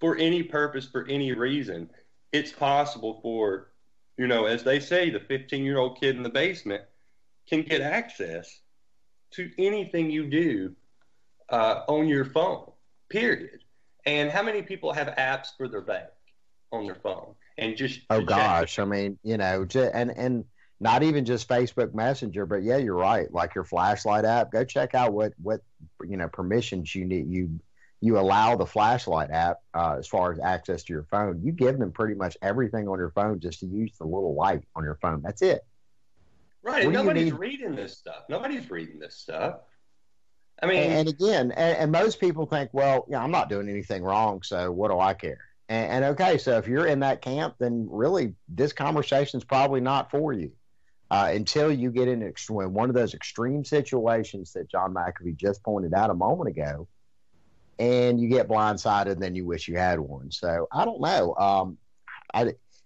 for any purpose, for any reason, it's possible for, as they say, the 15-year-old kid in the basement can get access to anything you do on your phone, period. And how many people have apps for their bank on their phone and just? Oh gosh, and not even just Facebook Messenger, but yeah, you're right. Like your flashlight app, go check out what permissions you need. You allow the flashlight app as far as access to your phone. You give them pretty much everything on your phone just to use the little light on your phone. That's it. Right, and nobody's reading this stuff. And again, and most people think, well, I'm not doing anything wrong, so what do I care? And okay, so if you're in that camp, then really this conversation is probably not for you until you get in one of those extreme situations that John McAfee just pointed out a moment ago, and you get blindsided, and then you wish you had one. So I don't know.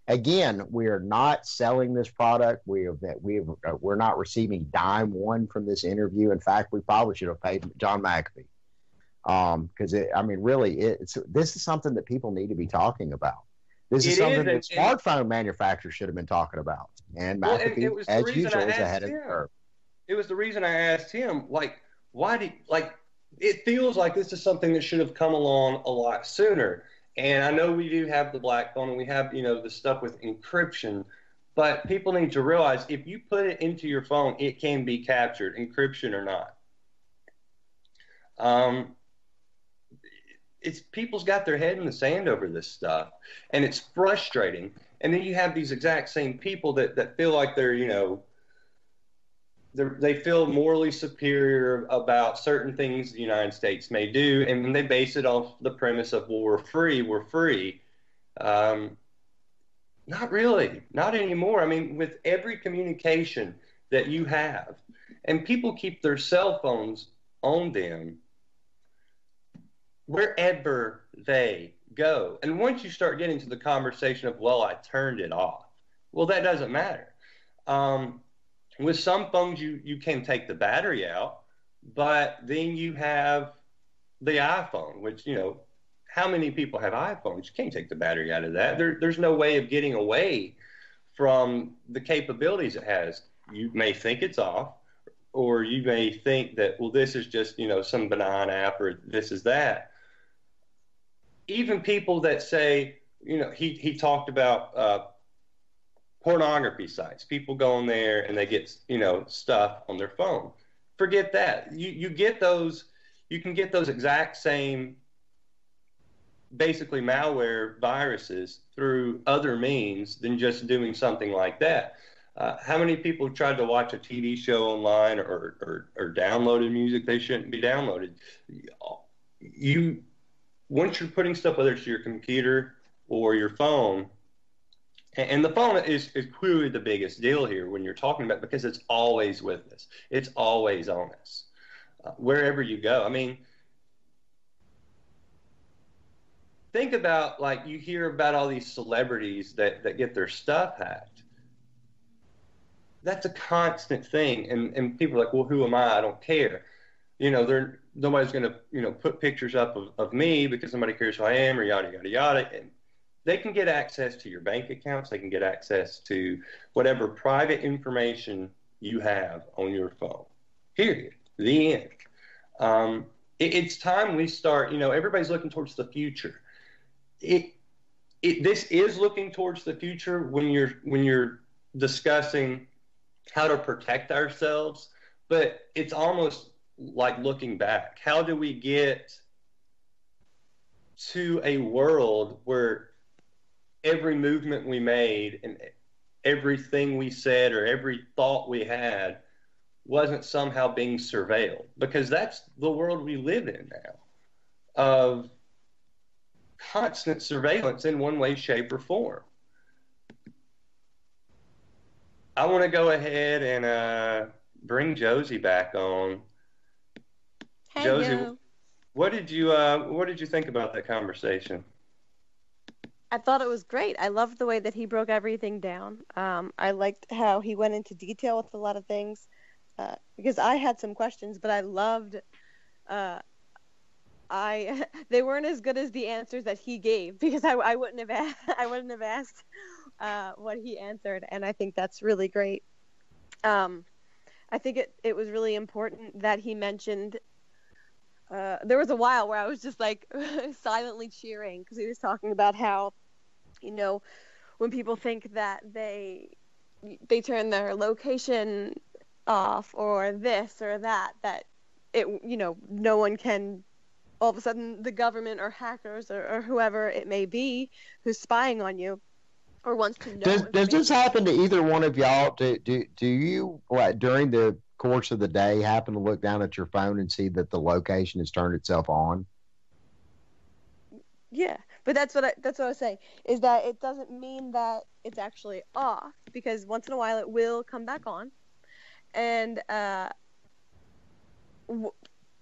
Again, we are not selling this product. We're not receiving dime one from this interview. In fact, we probably should have paid John McAfee because this is something that people need to be talking about. This is something that smartphone manufacturers should have been talking about. And McAfee, as usual, is ahead of the curve. It was the reason I asked him, it feels like this is something that should have come along a lot sooner. And I know we do have the black phone and we have, the stuff with encryption, but people need to realize if you put it into your phone, it can be captured, encryption or not. People's got their head in the sand over this stuff, and it's frustrating. And then you have these exact same people that feel like they feel morally superior about certain things the United States may do, and they base it off the premise of, well, we're free. Not really, not anymore. With every communication that you have, and people keep their cell phones on them wherever they go. And once you start getting to the conversation of, well, I turned it off, well, that doesn't matter. With some phones, you can take the battery out, but then you have the iPhone, which, how many people have iPhones? You can't take the battery out of that. There's no way of getting away from the capabilities it has. You may think it's off, or you may think that, well, this is just, some benign app, or this is that. Even people that say, he talked about pornography sites. People go on there and they get, stuff on their phone. Forget that. You get those, you can get those exact same basically malware viruses through other means than just doing something like that. How many people tried to watch a TV show online or downloaded music they shouldn't be downloaded? Once you're putting stuff, whether it's your computer or your phone, and the phone is clearly the biggest deal here when you're talking about, because it's always with us. It's always on us, wherever you go. I mean, think about, like, you hear about all these celebrities that get their stuff hacked. That's a constant thing. And people are like, well, who am I? I don't care. Nobody's going to, put pictures up of me because somebody cares who I am, or yada, yada, yada. And they can get access to your bank accounts. They can get access to whatever private information you have on your phone. Period. The end. It's time we start, everybody's looking towards the future. This is looking towards the future when you're discussing how to protect ourselves, but it's almost like looking back. How do we get to a world where every movement we made and everything we said or every thought we had wasn't somehow being surveilled? Because that's the world we live in now, of constant surveillance in one way, shape, or form. I want to go ahead and bring Josie back on. Hey, Josie, yo. what did you think about that conversation? I thought it was great. I loved the way that he broke everything down. I liked how he went into detail with a lot of things, because I had some questions, but I loved. They weren't as good as the answers that he gave, because I wouldn't have asked what he answered, and I think that's really great. I think it was really important that he mentioned. There was a while where I was just like silently cheering, because he was talking about how, when people think that they turn their location off or this or that it, no one can, all of a sudden the government or hackers or whoever it may be who's spying on you or wants to know. Does this happen to either one of y'all? Do you, during the course of the day, happen to look down at your phone and see that the location has turned itself on? Yeah, but that's what I was saying, is that it doesn't mean that it's actually off, because once in a while it will come back on. And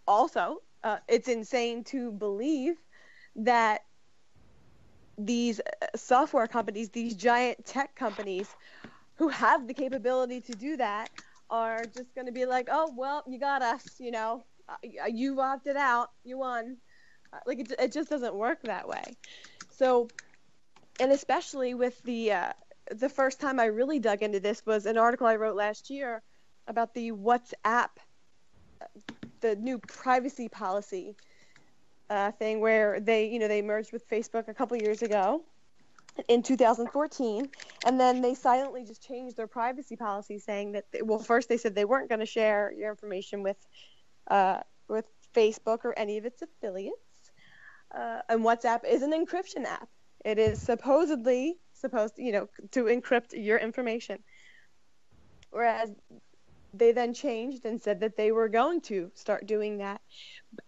also, it's insane to believe that these software companies, these giant tech companies who have the capability to do that, are just going to be like, oh, well, you got us, you opted out, you won. Like, it just doesn't work that way. So, and especially with the first time I really dug into this was an article I wrote last year about the WhatsApp, the new privacy policy thing, where they merged with Facebook a couple years ago in 2014, and then they silently just changed their privacy policy, saying that first they said they weren't going to share your information with Facebook or any of its affiliates. And WhatsApp is an encryption app. It is supposed to encrypt your information. Whereas they then changed and said that they were going to start doing that.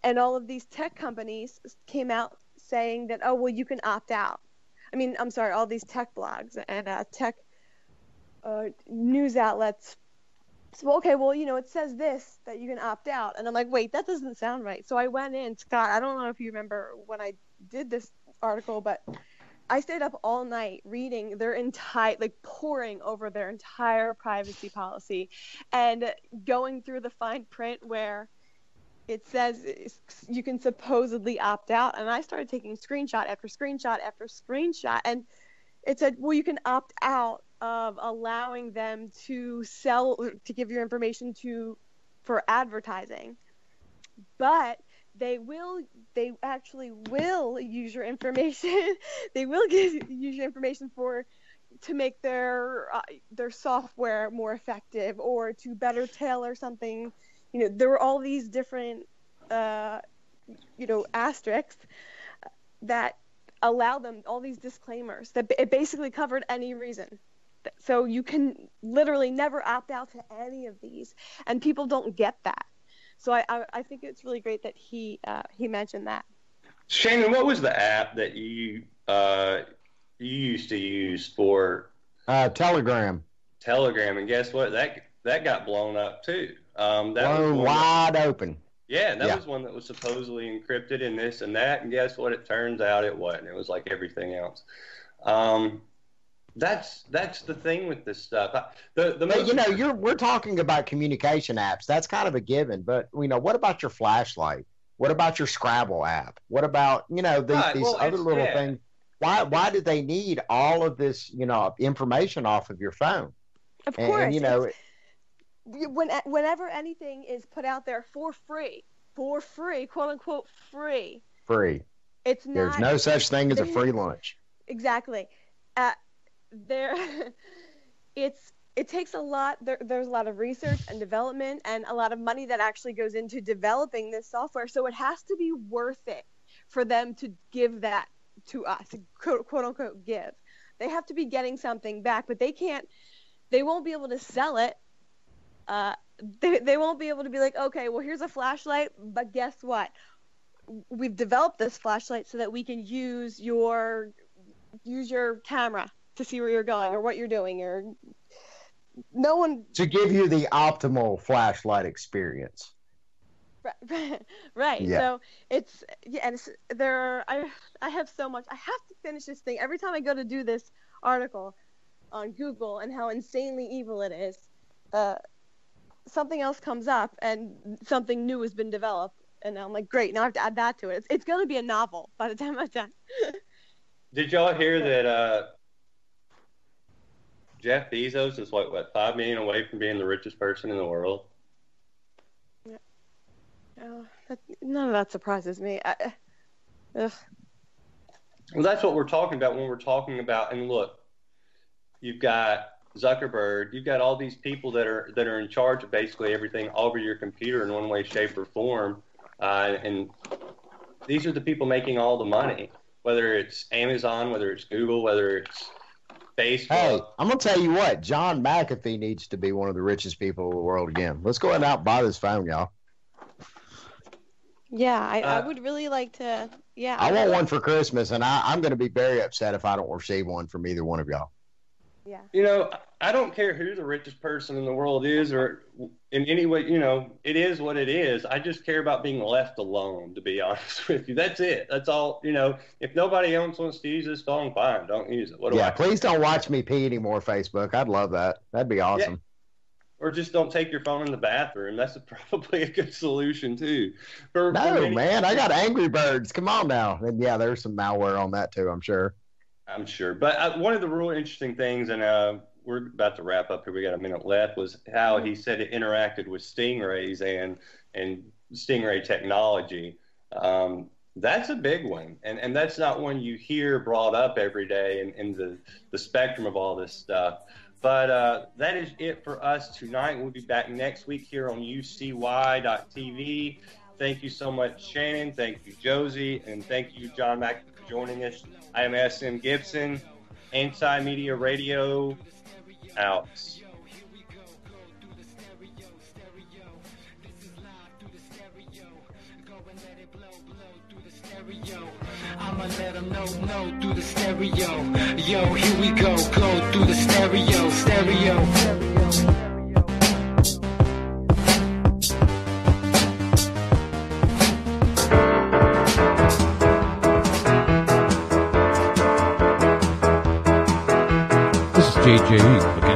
And all of these tech companies came out saying that, oh, well, you can opt out. All these tech blogs and tech news outlets So, okay, well, it says this, that you can opt out. And I'm like, wait, that doesn't sound right. So I went in, Scott, I don't know if you remember when I did this article, but I stayed up all night reading their entire, poring over their entire privacy policy and going through the fine print where it says you can supposedly opt out. And I started taking screenshot after screenshot after screenshot. And it said, well, you can opt out of allowing them to give your information for advertising, but they actually will use your information. They will use your information to make their software more effective or to better tailor something. There were all these different asterisks that allow them, all these disclaimers that it basically covered any reason. So you can literally never opt out to any of these, and people don't get that. So I think it's really great that he mentioned that. Shannon, what was the app that you used to use for Telegram? Telegram, and guess what? That got blown up too. That was wide open. Yeah, that was one that was supposedly encrypted and this and that, and guess what? It turns out it wasn't. It was like everything else. That's the thing with this stuff. We're talking about communication apps. That's kind of a given. But what about your flashlight? What about your Scrabble app? What about these other little things? Why do they need all of this information off of your phone? Of course, whenever anything is put out there for free, quote unquote free. It's not. There's no such thing as a free lunch. Exactly. It takes a lot. There's a lot of research and development and a lot of money that actually goes into developing this software. So it has to be worth it for them to give that to us, quote unquote give. They have to be getting something back, but they won't be able to sell it. They won't be able to be like, okay, well, here's a flashlight, but guess what? We've developed this flashlight so that we can use your camera to see where you're going or what you're doing, or no one to give you the optimal flashlight experience. Right. Yeah. So I have so much. I have to finish this thing every time I go to do this article on Google and how insanely evil it is. Something else comes up and something new has been developed, and I'm like, great, now I have to add that to it. It's going to be a novel by the time I'm done. Did y'all hear that Jeff Bezos is what, $5 million away from being the richest person in the world? Yeah. None of that surprises me. Well, that's what we're talking about when we're talking about. And look, you've got Zuckerberg, you've got all these people that are in charge of basically everything over your computer in one way, shape, or form, and these are the people making all the money. Whether it's Amazon, whether it's Google, whether it's Facebook. Hey, I'm going to tell you what. John McAfee needs to be one of the richest people in the world again. Let's go ahead and out and buy this phone, y'all. Yeah, I would really like to. Yeah, I want one for Christmas, and I'm going to be very upset if I don't receive one from either one of y'all. Yeah. I don't care who the richest person in the world is or in any way, it is what it is. I just care about being left alone, to be honest with you. That's it. That's all. If nobody else wants to use this phone, fine, don't use it. Please don't watch me pee anymore, Facebook. I'd love that. That'd be awesome. Yeah. Or just don't take your phone in the bathroom. That's probably a good solution, too. Man, I got Angry Birds. Come on now. And yeah, there's some malware on that, too, I'm sure. But one of the real interesting things, and we're about to wrap up here, we got a minute left, was how he said it interacted with stingrays and stingray technology. That's a big one, and that's not one you hear brought up every day in the spectrum of all this stuff. But that is it for us tonight. We'll be back next week here on UCY.TV. Thank you so much, Shannon. Thank you, Josie. And thank you, John McAfee, for joining us. I am SM Gibson. Inside Media Radio, out. I'ma let them know through the stereo. Yo, here we go through the stereo. KJE. Again,